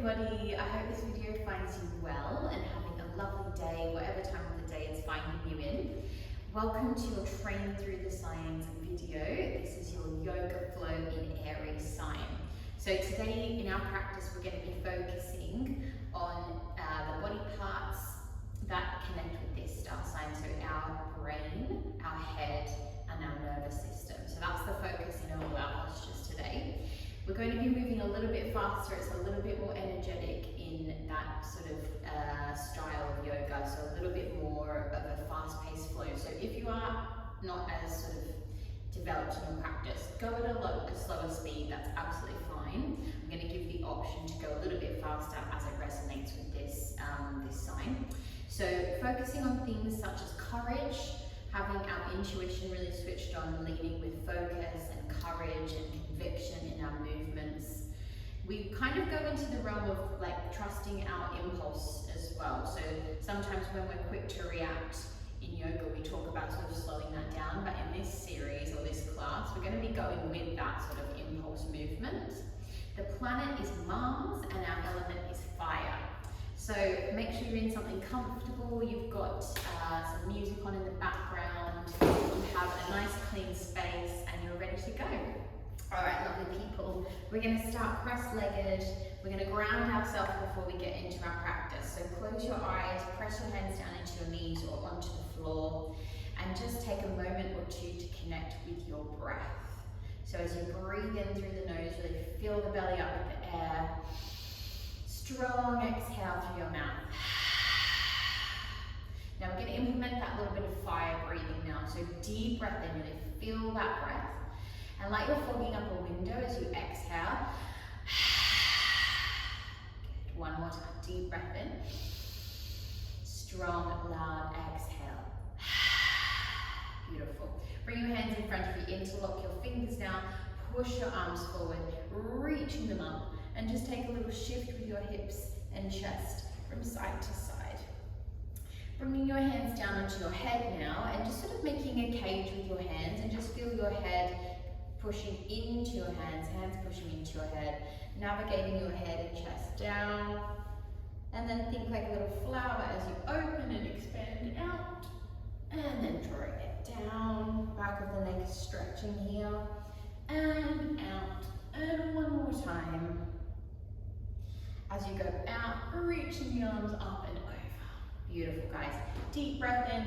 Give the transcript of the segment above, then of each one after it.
everybody, I hope this video finds you well and having a lovely day, whatever time of the day it's finding you in. Welcome to your Train Through the Signs video. This is your yoga flow in Aries sign. So today in our practice we're going to be focusing on the body parts that connect with this star sign. So our brain, our head and our nervous system. So that's the focus in all our postures today. We're going to be moving a little bit faster, it's a little bit more energetic in that sort of style of yoga, so a little bit more of a fast-paced flow. So if you are not as sort of developed in your practice, go at a slower speed, that's absolutely fine. I'm going to give the option to go a little bit faster as it resonates with this, this sign. So focusing on things such as courage, having our intuition really switched on, leading with focus and courage and conviction in our movements. We kind of go into the realm of like trusting our impulse as well. So sometimes when we're quick to react in yoga, we talk about sort of slowing that down, but in this series or this class, we're going to be going with that sort of impulse movement. The planet is Mars and our element is fire. So make sure you're in something comfortable, you've got some music on in the background, you have a nice clean space and you're ready to go. Alright, lovely people, we're going to start cross-legged, we're going to ground ourselves before we get into our practice. So close your eyes, press your hands down into your knees or onto the floor and just take a moment or two to connect with your breath. So as you breathe in through the nose, really fill the belly up with the air. Strong exhale through your mouth. Now we're going to implement that little bit of fire breathing now. So deep breath in, really feel that breath. And like you're fogging up a window as you exhale. Good. One more time, deep breath in. Strong, loud exhale. Beautiful. Bring your hands in front of you, interlock your fingers now. Push your arms forward, reaching them up. And just take a little shift with your hips and chest from side to side. Bringing your hands down onto your head now and just sort of making a cage with your hands and just feel your head pushing into your hands, hands pushing into your head, navigating your head and chest down. And then think like a little flower as you open and expand out. And then drawing it down, back of the neck stretching here. And out. And one more time. As you go out, reaching the arms up and over. Beautiful, guys. Deep breath in,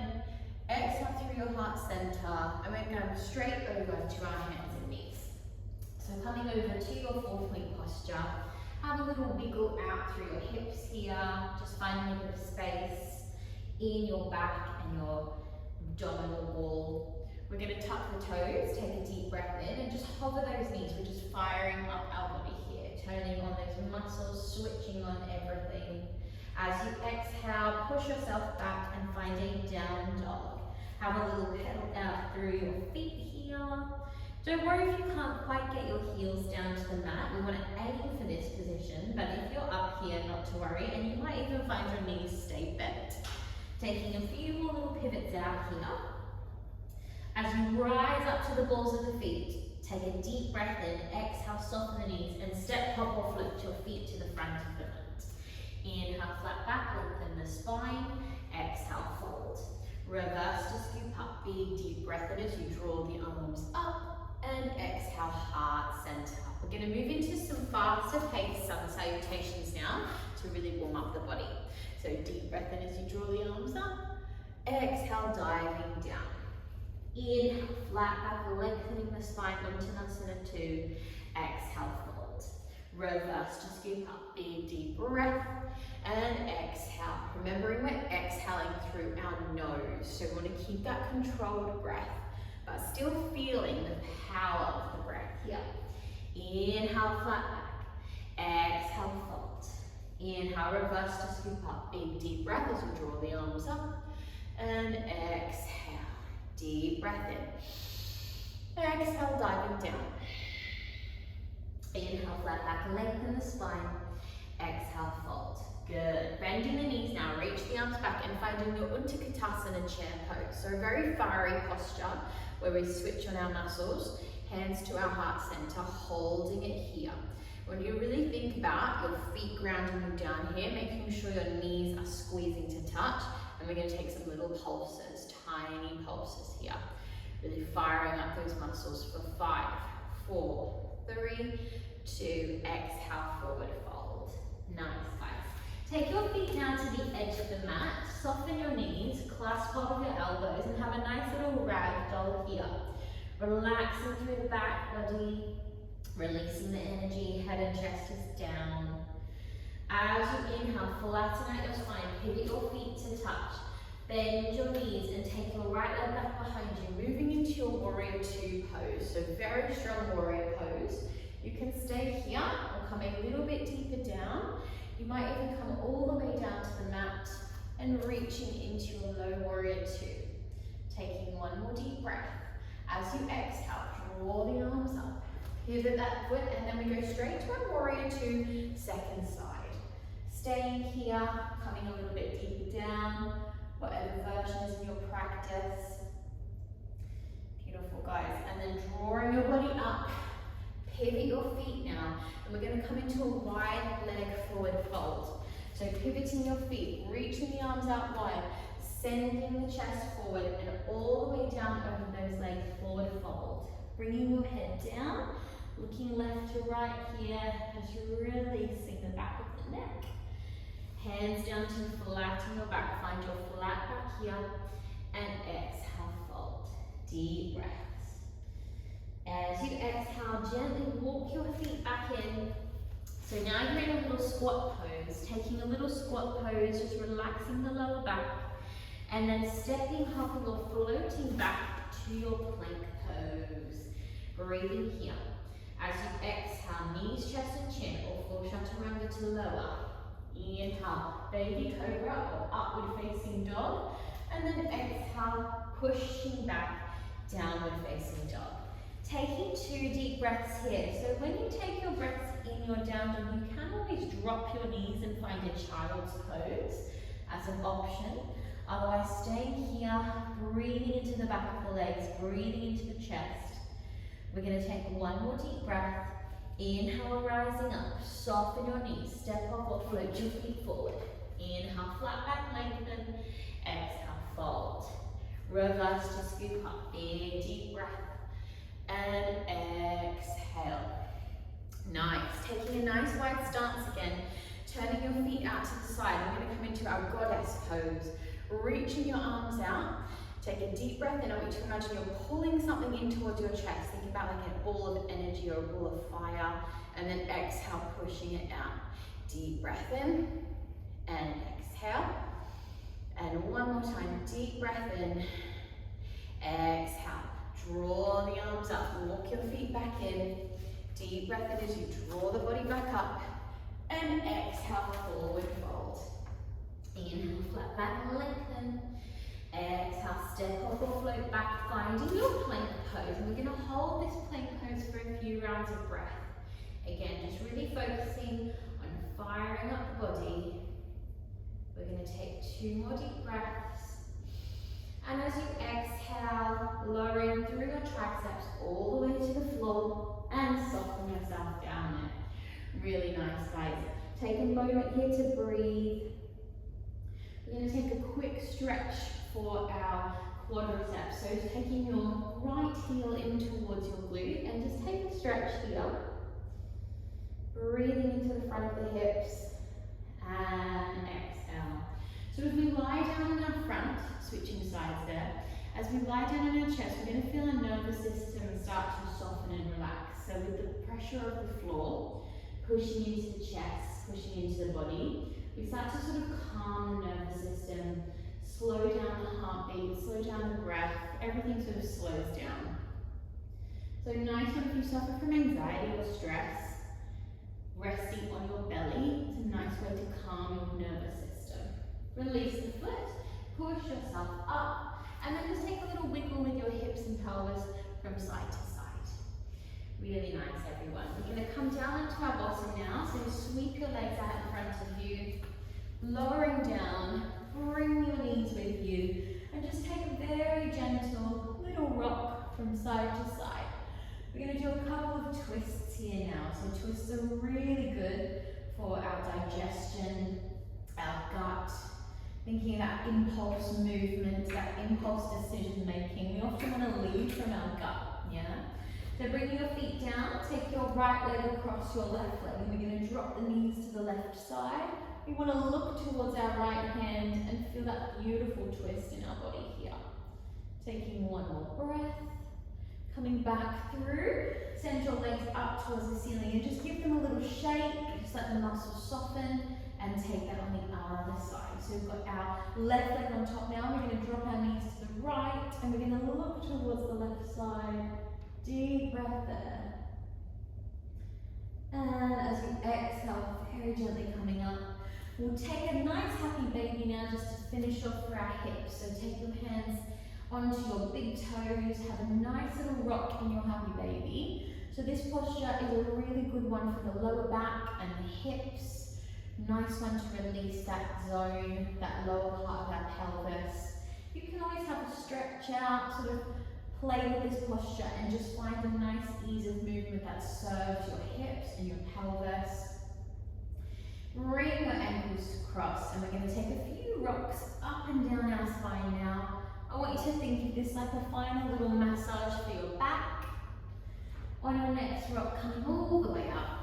exhale through your heart center, and we're going straight over to our hands and knees. So coming over to your 4-point posture, have a little wiggle out through your hips here, just finding a bit of space in your back and your abdominal wall. We're going to tuck the toes, take a deep breath in, and just hover those knees. We're just firing up our body here, turning on those muscles, switching on everything. As you exhale, push yourself back and find a down dog. Have a little pedal out through your feet here. Don't worry if you can't quite get your heels down to the mat. We want to aim for this position, but if you're up here, not to worry, and you might even find your knees stay bent. Taking a few more little pivots out here. As you rise up to the balls of the feet, take a deep breath in, exhale, soften the knees, and step, hop or float your feet to the front of the mat. Inhale, flat back, lengthen the spine, exhale, fold. Reverse to scoop up, big deep breath in as you draw the arms up, and exhale, heart center. We're going to move into some faster paced sun salutations now to really warm up the body. So deep breath in as you draw the arms up, exhale, diving down. Inhale, flat back, lengthening the spine, Uttanasana 2, exhale, fold. Reverse to scoop up, big deep breath, and exhale. Remembering we're exhaling through our nose, so we want to keep that controlled breath, but still feeling the power of the breath here. Inhale, flat back, exhale, fold. Inhale, reverse to scoop up, big deep breath as you draw the arms up, and exhale. Deep breath in. Exhale, diving down. Inhale, flat back, lengthen the spine. Exhale, fold. Good. Bending the knees now, reach the arms back and finding your Uttanasana chair pose. So a very fiery posture where we switch on our muscles, hands to our heart center, holding it here. When you really think about your feet grounding you down here, making sure your knees are squeezing to touch. And we're going to take some little pulses, tiny pulses here. Really firing up those muscles for 5, 4, 3, 2, exhale, forward fold. Nice, guys. Take your feet now to the edge of the mat, soften your knees, clasp hold of your elbows, and have a nice little ragdoll here. Relaxing through the back body, releasing the energy, head and chest is down. As you inhale, flatten out your spine, pivot your feet to touch. Bend your knees and take your right leg back behind you, moving into your warrior 2 pose. So very strong warrior pose. You can stay here or come a little bit deeper down. You might even come all the way down to the mat and reaching into your low warrior 2. Taking one more deep breath. As you exhale, draw the arms up, pivot that foot, and then we go straight to our warrior 2, second side. Staying here, coming a little bit deeper down, whatever version is in your practice. Beautiful, guys. And then drawing your body up, pivot your feet now, and we're going to come into a wide leg forward fold. So pivoting your feet, reaching the arms out wide, sending the chest forward and all the way down over those legs, forward fold. Bringing your head down, looking left to right here, just releasing the back of the neck. Hands down to flatten your back, find your flat back here, and exhale, fold. Deep breaths. As you exhale, gently walk your feet back in. So now you're in a little squat pose, taking a little squat pose, just relaxing the lower back, and then stepping, hopping or floating back to your plank pose. Breathing here. As you exhale, knees, chest and chin, or full chaturanga to lower. Inhale, baby cobra or upward facing dog. And then exhale, pushing back, downward facing dog. Taking 2 deep breaths here. So when you take your breaths in your down dog, you can always drop your knees and find a child's pose as an option. Otherwise, staying here, breathing into the back of the legs, breathing into the chest. We're going to take one more deep breath. Inhale, rising up, soften your knees, step up or float your feet forward. Inhale, flat back, lengthen. Exhale, fold. Reverse to scoop up, big deep breath. And exhale. Nice. Taking a nice wide stance again, turning your feet out to the side. We're going to come into our goddess pose. Reaching your arms out. Take a deep breath in. I want you to imagine you're pulling something in towards your chest. Think about like a ball of energy or a ball of fire. And then exhale, pushing it out. Deep breath in and exhale. And one more time, deep breath in. Exhale. Draw the arms up, walk your feet back in. Deep breath in as you draw the body back up. And exhale, forward fold. Inhale, flat back and lengthen. Exhale, step up or float back, finding your plank pose. And we're going to hold this plank pose for a few rounds of breath. Again, just really focusing on firing up the body. We're going to take 2 more deep breaths. And as you exhale, lowering through your triceps all the way to the floor and soften yourself down there. Really nice, guys. Take a moment here to breathe. We're going to take a quick stretch for our quadriceps. So taking your right heel in towards your glute and just take a stretch here. Breathing into the front of the hips and exhale. So as we lie down on our front, switching sides there, as we lie down on our chest, we're going to feel our nervous system start to soften and relax. So with the pressure of the floor, pushing into the chest, pushing into the body, we start to sort of calm the nervous system, slow down the heartbeat, slow down the breath, everything sort of slows down. So nice one if you suffer from anxiety or stress, resting on your belly is a nice way to calm your nervous system. Release the foot, push yourself up, and then just take a little wiggle with your hips and pelvis from side to side. Really nice, everyone. We're going to come down onto our bottom now, so sweep your legs out in front of you, lowering down, bring your knees with you, and just take a very gentle little rock from side to side. We're going to do a couple of twists here now. So twists are really good digestion, our gut, thinking about impulse movement, that impulse decision making. We often want to lead from our gut, yeah? So bringing your feet down, take your right leg across your left leg, and we're going to drop the knees to the left side. We want to look towards our right hand and feel that beautiful twist in our body here. Taking one more breath, coming back through, send your legs up towards the ceiling and just give them a little shake, just let the muscles soften, and take that on the other side. So we've got our left leg on top now, we're going to drop our knees to the right, and we're going to look towards the left side. Deep breath there. And as we exhale, very gently coming up, we'll take a nice happy baby now just to finish off for our hips. So take your hands onto your big toes, have a nice little rock in your happy baby. So this posture is a really good one for the lower back and the hips. Nice one to release that zone, that lower part of our pelvis. You can always have a stretch out, sort of play with this posture and just find a nice ease of movement that serves your hips and your pelvis. Bring your ankles to cross, and we're going to take a few rocks up and down our spine now. I want you to think of this like a final little massage for your back. On your next rock, coming all the way up.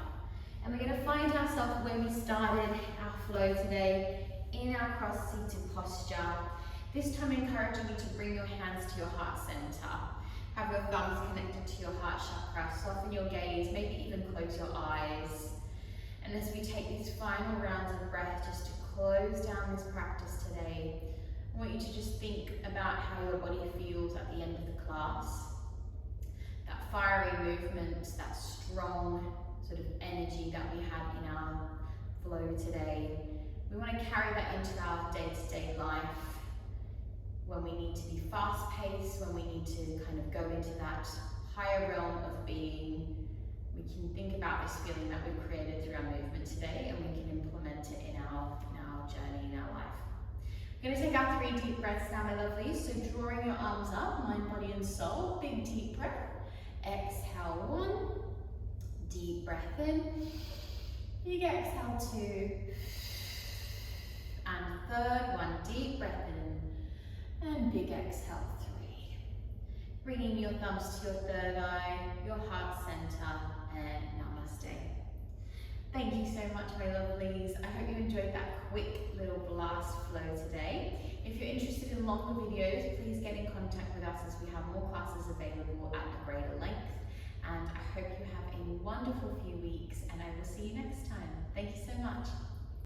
And we're going to find ourselves where we started our flow today, in our cross-seated posture. This time encouraging you to bring your hands to your heart center. Have your thumbs connected to your heart chakra. Soften your gaze, maybe even close your eyes. And as we take these final rounds of breath just to close down this practice today, I want you to just think about how your body feels at the end of the class. That fiery movement, that strong sort of energy that we had in our flow today. We want to carry that into our day-to-day life. When we need to be fast-paced, when we need to kind of go into that higher realm of being, we can think about this feeling that we've created through our movement today, and we can implement it in our journey, in our life. We're going to take our 3 deep breaths now, my lovelies. So drawing your arms up, mind, body, and soul. Big deep breath. Exhale 1. Deep breath in. Big exhale 2. And third, 1 deep breath in. And big exhale 3. Bringing your thumbs to your third eye, your heart center, and namaste. Thank you so much, my lovelies. I hope you enjoyed that quick little blast flow today. If you're interested in longer videos, please get in contact with us as we have more classes available at a greater length. And I hope you have a wonderful few weeks, and I will see you next time. Thank you so much.